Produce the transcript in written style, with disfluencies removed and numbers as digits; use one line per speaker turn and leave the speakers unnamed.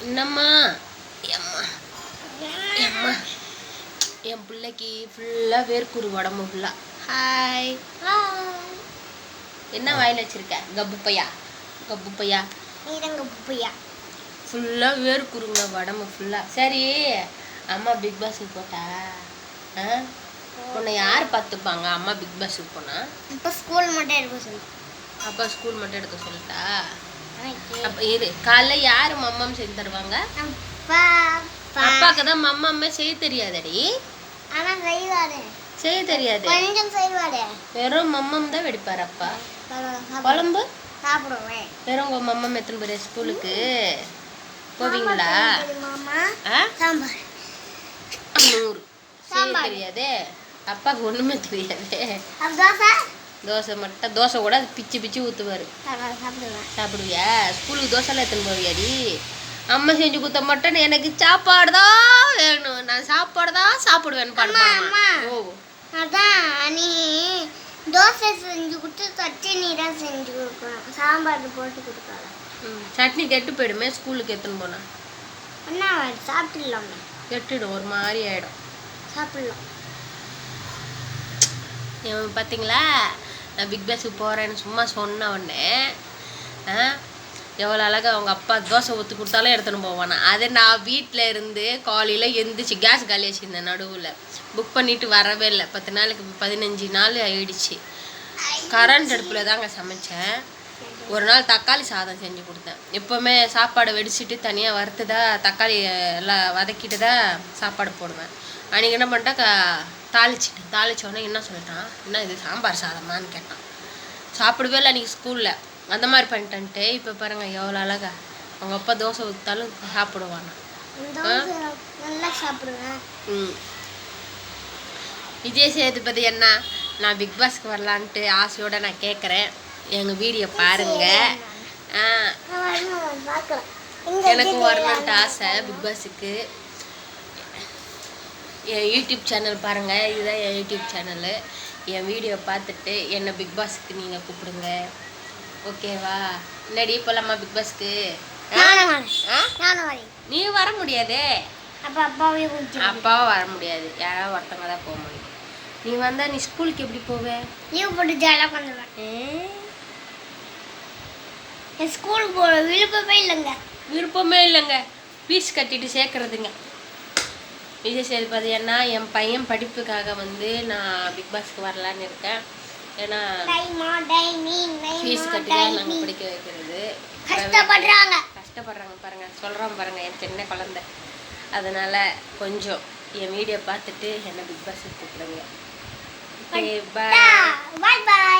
என்னம்மா எம்மா எம்மா என் பிள்ளைக்கு ஃபுல்லாக வேர்க்குரு உடம்பு ஃபுல்லாக. ஹாய் என்ன வாயில் வச்சிருக்க? கப்பு பையா ஃபுல்லாக வேர்க்குருங்க உடம்பு ஃபுல்லாக. சரி அம்மா பிக் பாஸுக்கு போட்டா உன்னை யார் பார்த்துப்பாங்க? அம்மா பிக் பாஸுக்கு போனா
அப்போ ஸ்கூல் மட்டும் எடுக்க சொல்லி.
அப்போ ஸ்கூல் மட்டும் எடுக்க சொல்லிட்டா? அப்போ இரு, காலைல யார் மம்மம் செய்து தருவாங்க? அப்பாக்கு தான் மம்மம்மே செய்ய தெரியாதடி. செய்ய தெரியாது, வெறும் மம்மம் தான் வெடிப்பார் அப்பா. குழம்பு
சாப்பிடுவேன்.
வெறும் உங்க மம்மம் எத்தனை பேர் ஸ்கூலுக்கு போவீங்களா?
சாம்பார்
100 செய்ய தெரியாதே. அப்பாவுக்கு ஒண்ணுமே தெரியாது. தோசை மட்டும், தோசை கூட பிச்சு பிச்சு ஊற்றுவார். சாப்பிடுவியா? ஸ்கூலுக்கு தோசைலாம் எடுத்துன்னு போவியாடி? அம்மா செஞ்சு கொடுத்த மட்டும் எனக்கு சாப்பாடு தான் வேணும், நான் சாப்பாடு தான் சாப்பிடுவேன்னு பாடுமா? ஓ
அதான் நீ தோசை செஞ்சு கொடுத்து சட்னி தான் செஞ்சு கொடுக்கணும், சாம்பார் போட்டு கொடுக்காத.
சட்னி கெட்டு போயிடுமே ஸ்கூலுக்கு எடுத்துன்னு போனா.
அண்ணா சாப்பிடலாமே.
கெட்டுடும், ஒரு மாதிரி ஆகிடும்.
சாப்பிடலாம்.
பார்த்தீங்களா, நான் பிக் பாஸுக்கு போகிறேன்னு சும்மா சொன்ன உடனே எவ்வளோ அழகாக அவங்க அப்பா தோசை ஊற்றி கொடுத்தாலும் எடுத்துன்னு போவானா. அதை நான் வீட்டில் இருந்து காலையில் எழுந்திரிச்சு கேஸ் காலி வச்சுருந்தேன், நடுவில் புக் பண்ணிவிட்டு வரவே இல்லை. 10 நாளுக்கு 15 நாள் ஆயிடுச்சு. கரண்ட் அடுப்பில் தாங்க சமைச்சேன். ஒரு நாள் தக்காளி சாதம் செஞ்சு கொடுத்தேன். எப்போவுமே சாப்பாடை வெடிச்சிட்டு தனியாக வறுத்து தான் தக்காளி எல்லாம் வதக்கிட்டு தான் சாப்பாடு போடுவேன். அன்றைக்கி என்ன பண்ணிட்டா, தாளிச்சோடனே என்ன சொல்லிட்டான், என்ன இது சாம்பார் சாதமானு கேட்டான். சாப்பிடவே இல்லை அன்றைக்கி ஸ்கூலில். அந்த மாதிரி பண்ணிட்டேன்ட்டு இப்போ பாருங்கள் எவ்வளோ அழகா அவங்க அப்பா தோசை ஊற்றாலும் சாப்பிடுவானா.
நல்லா சாப்பிடுவேன்.
விஜய் சேதுபதி என்ன, நான் பிக் பாஸ்க்கு வரலான்ட்டு ஆசையோடு நான் கேட்குறேன். எங்கள் வீடியோ பாருங்க. எனக்கு வரணுன்ட்டு ஆசை பிக் பாஸுக்கு. என் யூடியூப் சேனல் பாருங்கள், இதுதான் என் யூடியூப் சேனலு. என் வீடியோ பார்த்துட்டு என்னை பிக் பாஸுக்கு நீங்கள் கூப்பிடுங்க, ஓகேவா? என்னடி போலாமா பிக் பாஸ்க்கு? நீ வர முடியாதே, அப்பாவும் வர முடியாது, யாராவது ஒருத்தவங்க தான் போக முடியும். நீ வந்தா நீ ஸ்கூலுக்கு எப்படி போவே?
லீவ் போட்டு ஜாலியாக பண்ணுவேன். ஸ்கூலுக்கு போகிற
விருப்பமே இல்லைங்க, ஃபீஸ் கட்டிட்டு சேர்க்குறதுங்க. விஜய் சேதுபதி அண்ணா, என் பையன் படிப்புக்காக வந்து நான் பிக் பாஸ்க்கு வரலான்னு இருக்கேன். ஏன்னா ஃபீஸ் கட்டி தான் நாங்கள் படிக்க வைக்கிறது. கஷ்டப்படுறாங்க பாருங்கள், சொல்கிறோம் பாருங்கள், என் சின்ன குழந்தை. அதனால் கொஞ்சம் என் வீடியோ பார்த்துட்டு என்னை பிக் பாஸுக்கு கூப்பிடுங்க. ஓகே, பாய்.